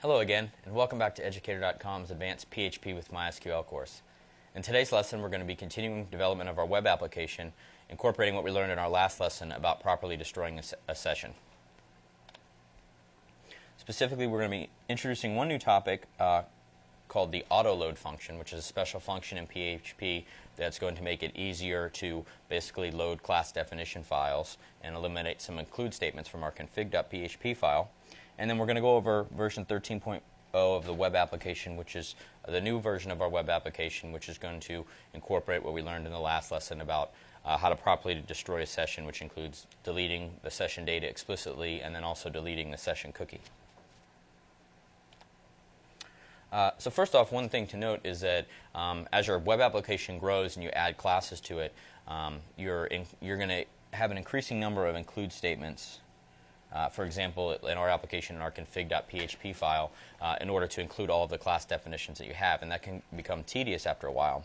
Hello again, and welcome back to Educator.com's Advanced PHP with MySQL course. In today's lesson, we're going to be continuing development of our web application, incorporating what we learned in our last lesson about properly destroying a session. Specifically, we're going to be introducing one new topic called the autoload function, which is a special function in PHP that's going to make it easier to basically load class definition files and eliminate some include statements from our config.php file. And then we're going to go over version 13.0 of the web application, which is the new version of our web application, which is going to incorporate what we learned in the last lesson about how to properly destroy a session, which includes deleting the session data explicitly and then also deleting the session cookie. So first off, one thing to note is that as your web application grows and you add classes to it, you're going to have an increasing number of include statements. For example, in our application, in our config.php file, in order to include all of the class definitions that you have, and that can become tedious after a while.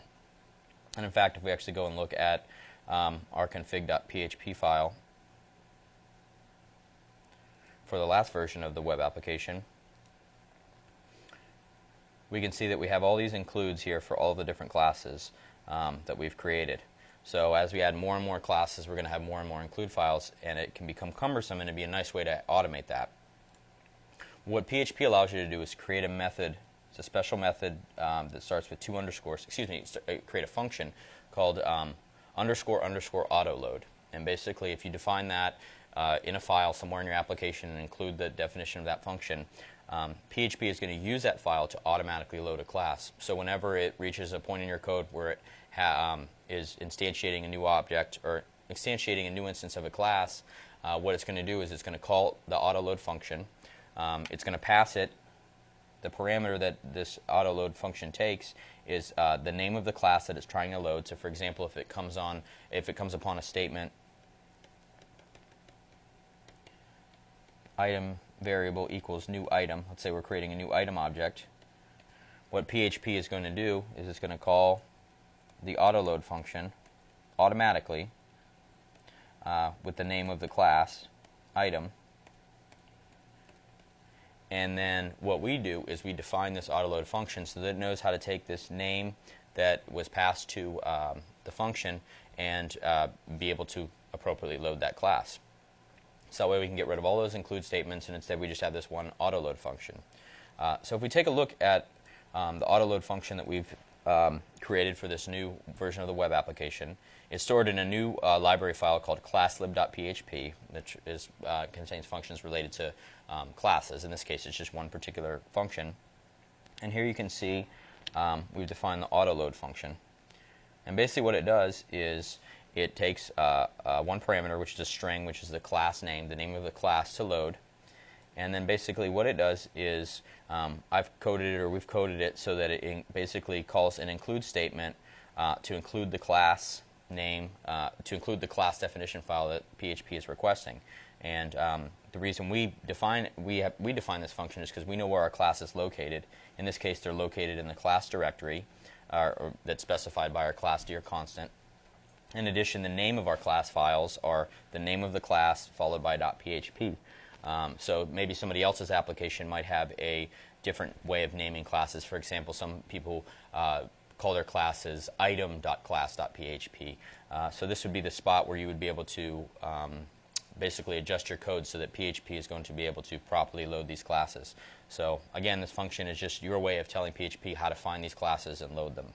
And in fact, if we actually go and look at our config.php file for the last version of the web application, we can see that we have all these includes here for all of the different classes that we've created. So as we add more and more classes, we're going to have more and more include files, and it can become cumbersome, and it'd be a nice way to automate that. What PHP allows you to do is create a method. It's a special method that starts with two underscores. Create a function called underscore autoload. And basically, if you define that in a file somewhere in your application and include the definition of that function, PHP is going to use that file to automatically load a class. So whenever it reaches a point in your code where it is instantiating a new object or instantiating a new instance of a class, what it's going to do is it's going to call the autoload function. It's going to pass it. The parameter that this autoload function takes is the name of the class that it's trying to load. So, for example, if it comes upon a statement, item variable equals new item. Let's say we're creating a new item object. What PHP is going to do is it's going to call the autoload function automatically with the name of the class, item. And then what we do is we define this autoload function so that it knows how to take this name that was passed to the function and be able to appropriately load that class. So that way we can get rid of all those include statements, and instead we just have this one autoload function. So if we take a look at the autoload function that we've created for this new version of the web application, it's stored in a new library file called classlib.php, which contains functions related to classes. In this case, it's just one particular function. And here you can see we've defined the autoload function. And basically what it does is it takes one parameter, which is a string, which is the class name, the name of the class to load. And then basically what it does is I've coded it, or we've coded it, so that it basically calls an include statement to include the class name, to include the class definition file that PHP is requesting. And the reason we define this function is because we know where our class is located. In this case, they're located in the class directory that's specified by our class dir constant. In addition, the name of our class files are the name of the class followed by .php. So maybe somebody else's application might have a different way of naming classes. For example, some people call their classes item.class.php. So this would be the spot where you would be able to basically adjust your code so that PHP is going to be able to properly load these classes. So again, this function is just your way of telling PHP how to find these classes and load them.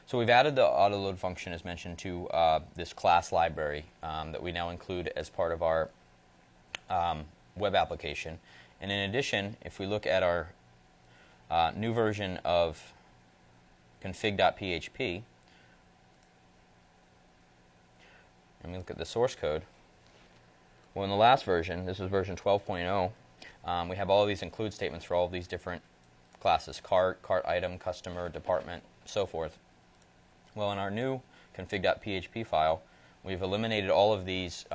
So we've added the autoload function, as mentioned, to this class library that we now include as part of our web application. And in addition, if we look at our new version of config.php, and we look at the source code, well, in the last version, this is version 12.0, we have all of these include statements for all of these different classes: cart, cart item, customer, department, so forth. Well, in our new config.php file, we've eliminated all of these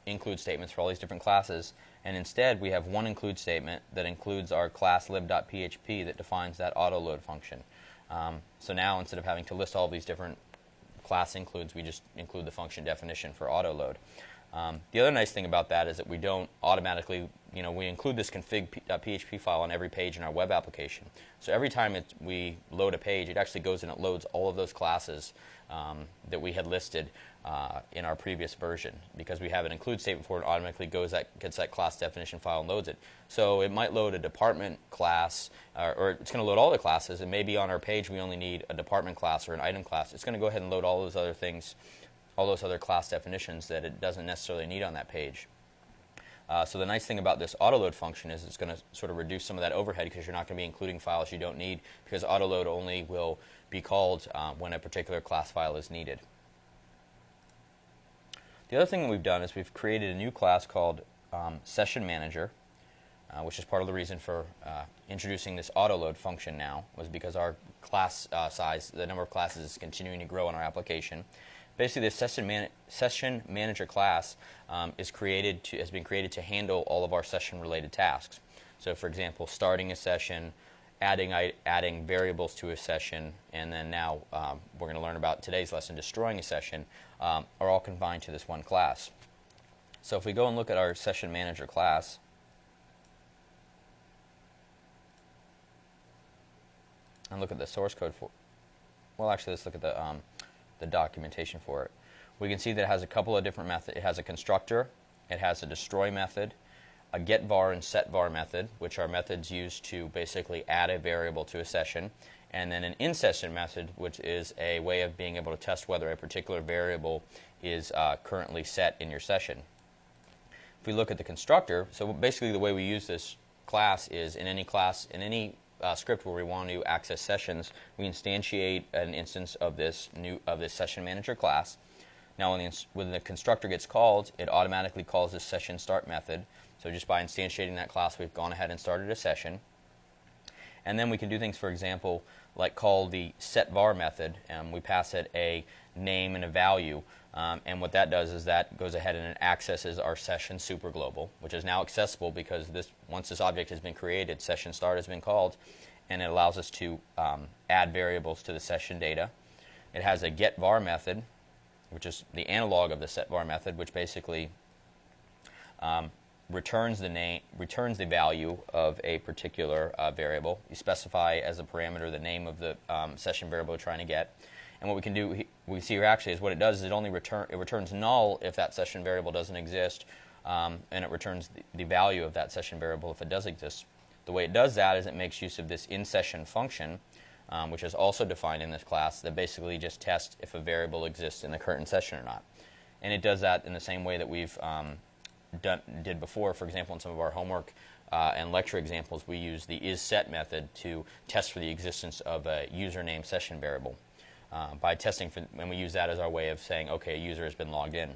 include statements for all these different classes, and instead we have one include statement that includes our class lib.php that defines that autoload function. So now, instead of having to list all of these different class includes, we just include the function definition for autoload. The other nice thing about that is that we don't automatically, we include this config.php file on every page in our web application. So every time we load a page, it actually goes and it loads all of those classes that we had listed in our previous version. Because we have an include statement for it, automatically gets that class definition file and loads it. So it might load a department class, or it's going to load all the classes, and maybe on our page we only need a department class or an item class. It's going to go ahead and load all those other things, all those other class definitions that it doesn't necessarily need on that page. So the nice thing about this autoload function is it's going to sort of reduce some of that overhead, because you're not going to be including files you don't need, because autoload only will be called when a particular class file is needed. The other thing that we've done is we've created a new class called Session Manager, which is part of the reason for introducing this autoload function now, was because our class size, the number of classes, is continuing to grow in our application. Basically, the Session Manager class has been created to handle all of our session-related tasks. So, for example, starting a session, adding variables to a session, and then now we're going to learn about today's lesson, destroying a session, are all confined to this one class. So if we go and look at our Session Manager class, and look at the source code for, well, actually, let's look at the documentation for it. We can see that it has a couple of different methods. It has a constructor, it has a destroy method, a getVar and setVar method, which are methods used to basically add a variable to a session, and then an in-session method, which is a way of being able to test whether a particular variable is currently set in your session. If we look at the constructor, so basically the way we use this class is in any script where we want to access sessions, we instantiate an instance of this Session Manager class. Now, when the constructor gets called, it automatically calls this session start method. So just by instantiating that class, we've gone ahead and started a session. And then we can do things, for example, like call the setVar method. We pass it a name and a value. And what that does is that goes ahead and it accesses our session superglobal, which is now accessible because once this object has been created, session start has been called, and it allows us to add variables to the session data. It has a getVar method, which is the analog of the setVar method, which basically returns the value of a particular variable. You specify as a parameter the name of the session variable you're trying to get. And what we can do, we see here actually, is what it does is it returns null if that session variable doesn't exist, and it returns the value of that session variable if it does exist. The way it does that is it makes use of this in-session function, which is also defined in this class, that basically just tests if a variable exists in the current session or not. And it does that in the same way that we've did before. For example, in some of our homework and lecture examples, we use the isSet method to test for the existence of a username session variable. By testing and we use that as our way of saying, okay, a user has been logged in.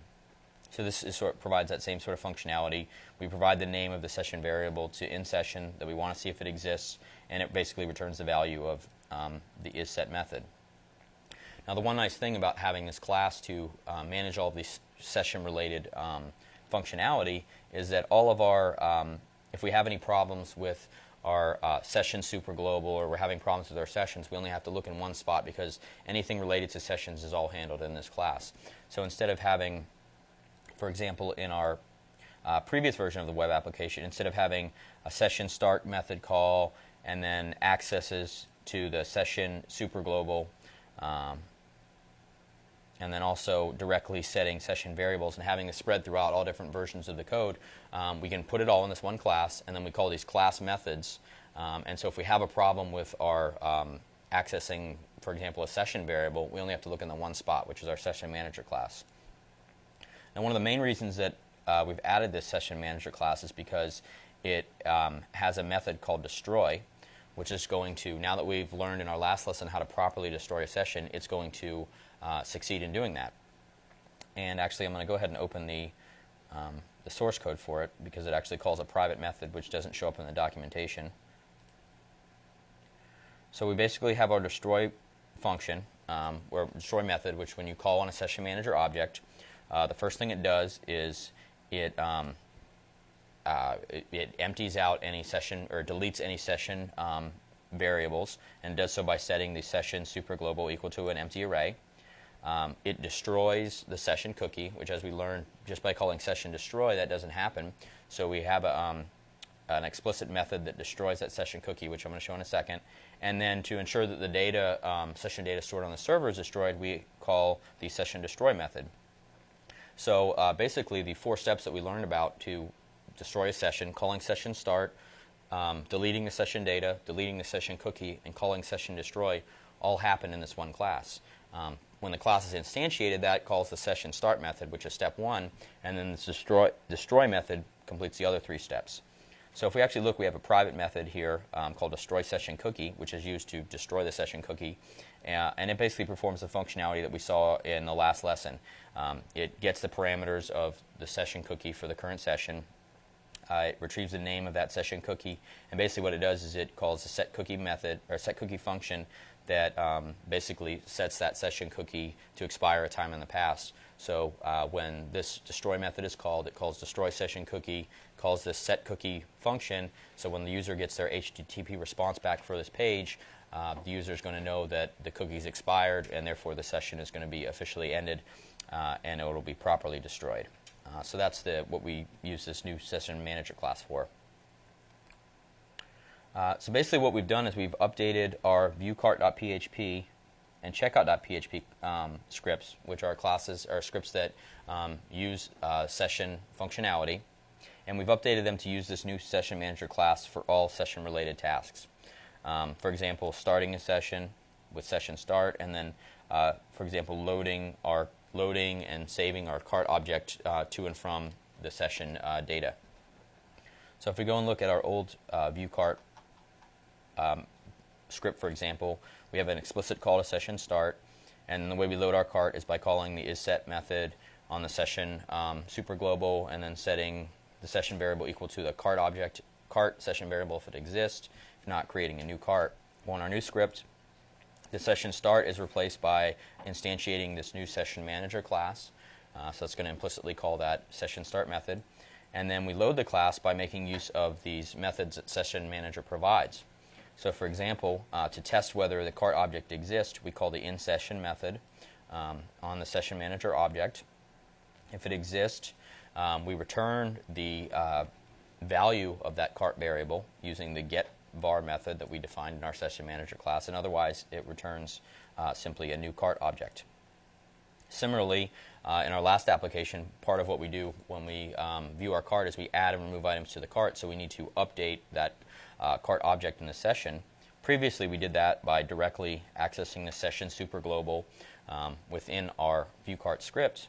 So this provides that same sort of functionality. We provide the name of the session variable to in-session that we want to see if it exists, and it basically returns the value of the isSet method. Now, the one nice thing about having this class to manage all of these session-related functionality is that all of our, if we have any problems with our session superglobal, or we're having problems with our sessions, we only have to look in one spot, because anything related to sessions is all handled in this class. So instead of having, for example, in our previous version of the web application, instead of having a session start method call and then accesses to the session superglobal, and then also directly setting session variables and having it spread throughout all different versions of the code, we can put it all in this one class, and then we call these class methods. And so if we have a problem with our accessing, for example, a session variable, we only have to look in the one spot, which is our Session Manager class. Now, one of the main reasons that we've added this Session Manager class is because it has a method called destroy, which is going to, now that we've learned in our last lesson how to properly destroy a session, it's going to succeed in doing that. And actually, I'm going to go ahead and open the source code for it, because it actually calls a private method which doesn't show up in the documentation. So we basically have our destroy function, or destroy method, which when you call on a Session Manager object, the first thing it does is it empties out any session, or deletes any session variables, and does so by setting the session superglobal equal to an empty array. It destroys the session cookie, which, as we learned, just by calling session destroy, that doesn't happen. So we have an explicit method that destroys that session cookie, which I'm going to show in a second. And then to ensure that the data, session data stored on the server is destroyed, we call the session destroy method. So basically the 4 steps that we learned about to destroy a session: calling session start, deleting the session data, deleting the session cookie, and calling session destroy, all happen in this one class. When the class is instantiated, that calls the session start method, which is step 1, and then the destroy method completes the other 3 steps. So if we actually look, we have a private method here called destroy session cookie, which is used to destroy the session cookie, and it basically performs the functionality that we saw in the last lesson. It gets the parameters of the session cookie for the current session. It retrieves the name of that session cookie, and basically what it does is it calls the set cookie method or set cookie function that basically sets that session cookie to expire a time in the past. So when this destroy method is called, it calls destroy session cookie, calls this set cookie function. So when the user gets their HTTP response back for this page, the user is going to know that the cookie is expired, and therefore the session is going to be officially ended, and it will be properly destroyed. So that's what we use this new session manager class for. So basically what we've done is we've updated our viewcart.php and checkout.php scripts, which are classes or scripts that use session functionality, and we've updated them to use this new session manager class for all session related tasks. For example, starting a session with session start, and then for example loading and saving our cart object to and from the session data. So if we go and look at our old viewcart script, for example, we have an explicit call to session start, and the way we load our cart is by calling the isSet method on the session superglobal, and then setting the session variable equal to the cart object, cart session variable if it exists, if not, creating a new cart. Well, in our new script, the session start is replaced by instantiating this new session manager class, so it's going to implicitly call that session start method, and then we load the class by making use of these methods that session manager provides. So for example, to test whether the cart object exists, we call the inSession method on the session manager object. If it exists, we return the value of that cart variable using the getVar method that we defined in our session manager class, and otherwise it returns simply a new cart object. Similarly, in our last application, part of what we do when we view our cart is we add and remove items to the cart, so we need to update that cart object in the session. Previously, we did that by directly accessing the session superglobal within our viewcart script,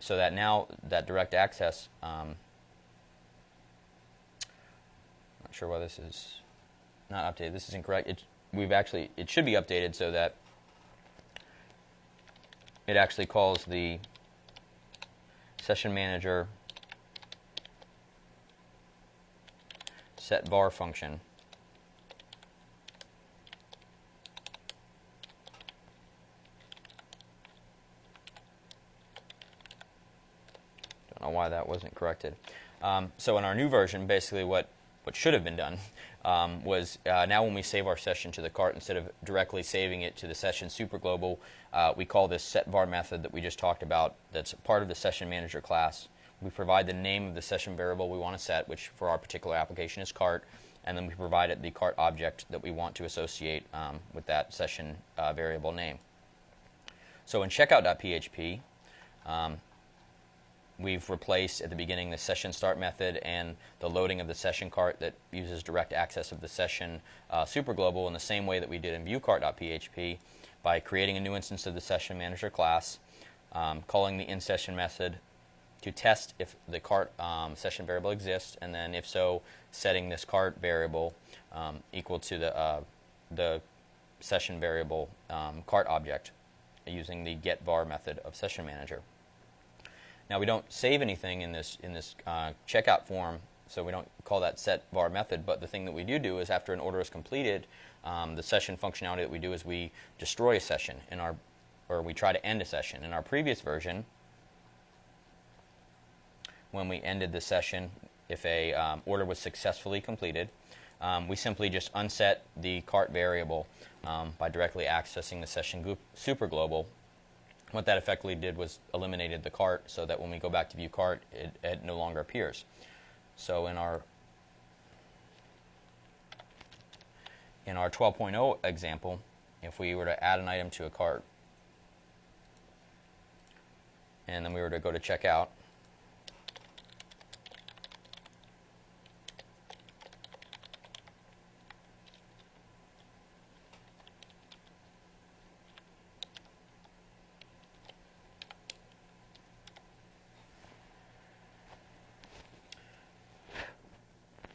so that now that direct access, not sure why this is not updated. This is incorrect. It should be updated so that it actually calls the session manager setVar function. Don't know why that wasn't corrected. So in our new version, basically what should have been done was now when we save our session to the cart, instead of directly saving it to the session superglobal, we call this setVar method that we just talked about, that's part of the session manager class. We provide the name of the session variable we want to set, which for our particular application is cart, and then we provide it the cart object that we want to associate with that session variable name. So in checkout.php, we've replaced at the beginning the session start method and the loading of the session cart that uses direct access of the session superglobal in the same way that we did in viewcart.php, by creating a new instance of the session manager class, calling the inSession method to test if the cart session variable exists, and then if so, setting this cart variable equal to the session variable cart object using the getVar method of session manager. Now we don't save anything in this checkout form, so we don't call that setVar method, but the thing that we do is after an order is completed, the session functionality that we do is we destroy a session or we try to end a session. In our previous version, when we ended the session, if a order was successfully completed, we simply just unset the cart variable by directly accessing the session superglobal. What that effectively did was eliminated the cart, so that when we go back to view cart, it no longer appears. So in our In our 12.0 example, if we were to add an item to a cart, and then we were to go to checkout,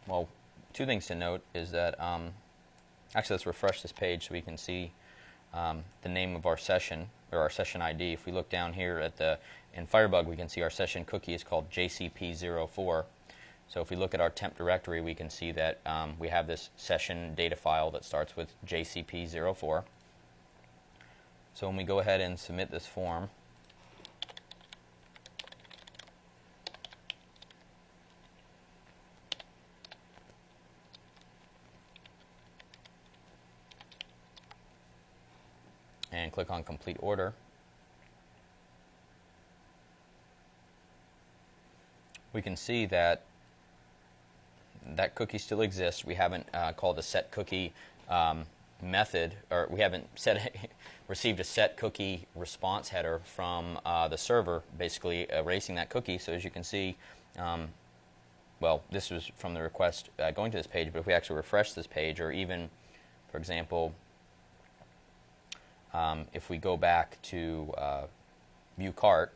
well, two things to note is that, actually let's refresh this page so we can see the name of our session, or our session ID. If we look down here in Firebug, we can see our session cookie is called JCP04. So if we look at our temp directory, we can see that we have this session data file that starts with JCP04. So when we go ahead and submit this form, and click on complete order, we can see that that cookie still exists. We haven't called a set cookie method, or we haven't received a set cookie response header from the server, basically erasing that cookie. So as you can see, well, this was from the request going to this page, but if we actually refresh this page, or even, for example, if we go back to view cart,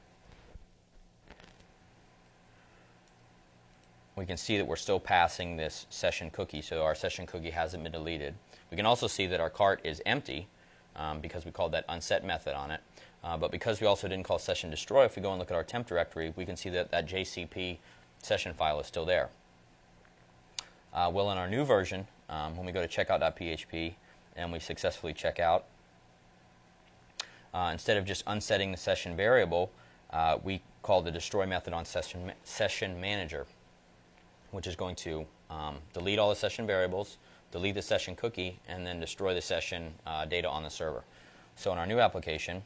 we can see that we're still passing this session cookie, so our session cookie hasn't been deleted. We can also see that our cart is empty because we called that unset method on it. But because we also didn't call session destroy, if we go and look at our temp directory, we can see that that JCP session file is still there. Well, in our new version, when we go to checkout.php and we successfully check out, instead of just unsetting the session variable, we call the destroy method on session manager, which is going to delete all the session variables, delete the session cookie, and then destroy the session data on the server. So in our new application,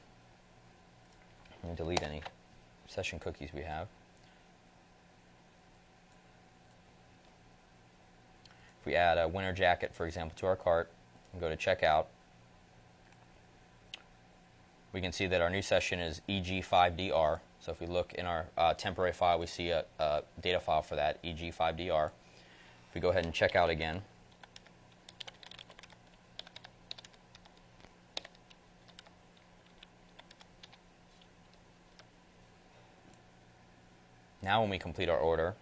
let me delete any session cookies we have. If we add a winter jacket, for example, to our cart and go to checkout, we can see that our new session is EG5DR. So if we look in our temporary file, we see a data file for that, EG5DR. If we go ahead and check out again, now when we complete our order,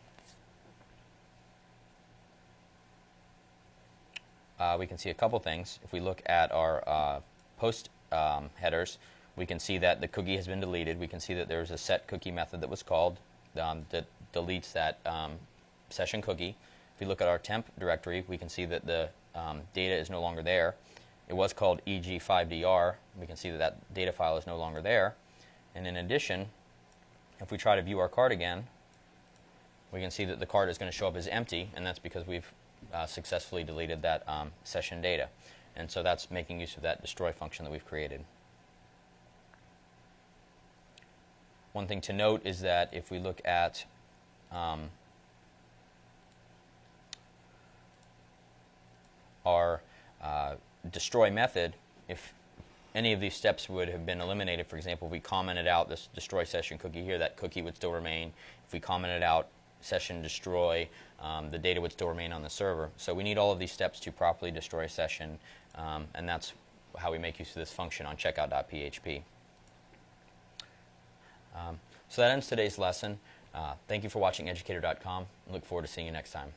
we can see a couple things. If we look at our post headers, we can see that the cookie has been deleted. We can see that there's a set cookie method that was called that deletes that session cookie. If we look at our temp directory, we can see that the data is no longer there. It was called EG5DR. We can see that that data file is no longer there. And in addition, if we try to view our cart again, we can see that the cart is going to show up as empty, and that's because we've successfully deleted that session data. And so that's making use of that destroy function that we've created. One thing to note is that if we look at our destroy method, if any of these steps would have been eliminated, for example, if we commented out this destroy session cookie here, that cookie would still remain. If we commented out session destroy, the data would still remain on the server. So we need all of these steps to properly destroy a session, and that's how we make use of this function on checkout.php. So that ends today's lesson. Thank you for watching educator.com. Look forward to seeing you next time.